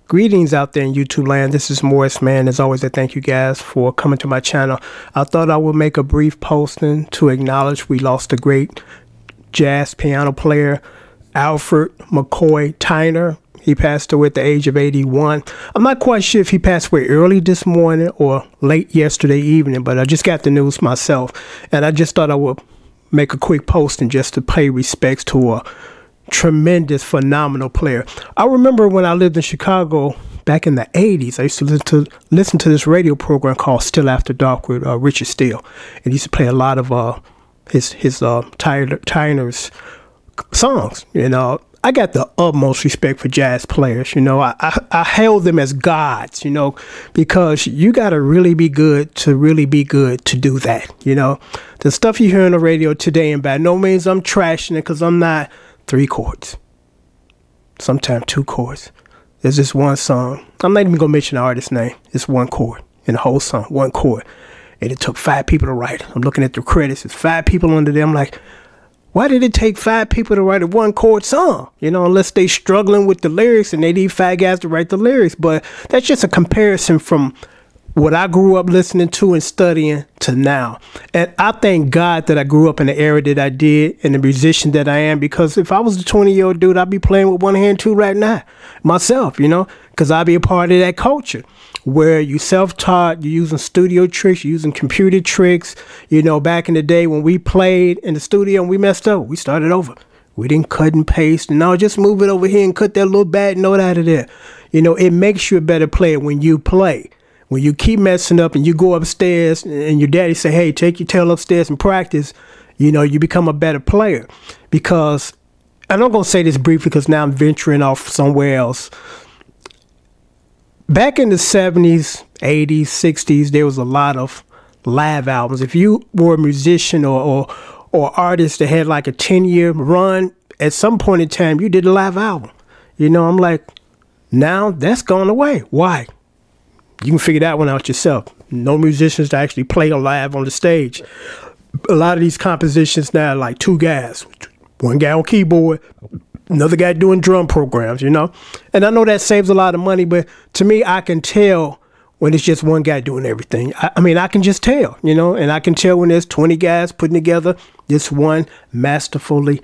Greetings out there in YouTube land. This is Morris, man. As always, I thank you guys for coming to my channel. I thought I would make a brief posting to acknowledge we lost a great jazz piano player, Alfred McCoy Tyner. He passed away at the age of 81. I'm not quite sure if he passed away early this morning or late yesterday evening, but I just got the news myself. And I just thought I would make a quick posting just to pay respects to a tremendous, phenomenal player. I remember when I lived in Chicago back in the 80s, I used to listen to this radio program called Still After Dark with Richard Steele. And he used to play a lot of his Tyner's songs. You know, I got the utmost respect for jazz players. You know, I hail them as gods, you know, because you got to really be good to do that. You know, the stuff you hear on the radio today, and by no means I'm trashing it, because I'm not. 3 chords, sometimes 2 chords. There's this one song. I'm not even gonna mention the artist's name. It's 1 chord in the whole song, 1 chord, and it took 5 people to write. I'm looking at the credits. It's 5 people under there. I'm like, why did it take 5 people to write a 1 chord song? You know, unless they struggling with the lyrics and they need 5 guys to write the lyrics. But that's just a comparison from what I grew up listening to and studying to now. And I thank God that I grew up in the era that I did and the musician that I am, because if I was a 20-year-old dude, I'd be playing with one hand too right now myself, you know, because I'd be a part of that culture where you self-taught, you're using studio tricks, you're using computer tricks. You know, back in the day when we played in the studio and we messed up, we started over. We didn't cut and paste, and now just move it over here and cut that little bad note out of there. You know, it makes you a better player when you play. When you keep messing up and you go upstairs and your daddy say, hey, take your tail upstairs and practice, you know, you become a better player. Because, and I'm going to say this briefly because now I'm venturing off somewhere else. Back in the 70s, 80s, 60s, there was a lot of live albums. If you were a musician or artist that had like a 10-year run, at some point in time, you did a live album. You know, I'm like, now that's gone away. Why? You can figure that one out yourself. No musicians to actually play live on the stage. A lot of these compositions now are like 2 guys. 1 guy on keyboard, another guy doing drum programs, you know? And I know that saves a lot of money, but to me, I can tell when it's just 1 guy doing everything. I mean, I can just tell, you know? And I can tell when there's 20 guys putting together this one masterfully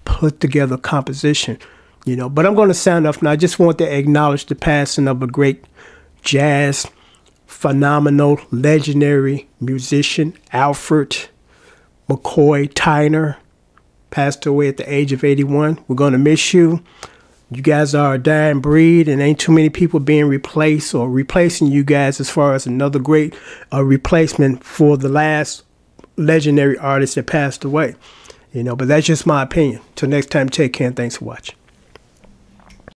put together composition, you know? But I'm going to sound off now. I just want to acknowledge the passing of a great jazz, phenomenal, legendary musician, Alfred McCoy Tyner, passed away at the age of 81. We're going to miss you. You guys are a dying breed, and ain't too many people being replaced or replacing you guys as far as another great replacement for the last legendary artist that passed away. You know, but that's just my opinion. Till next time, take care and thanks for watching.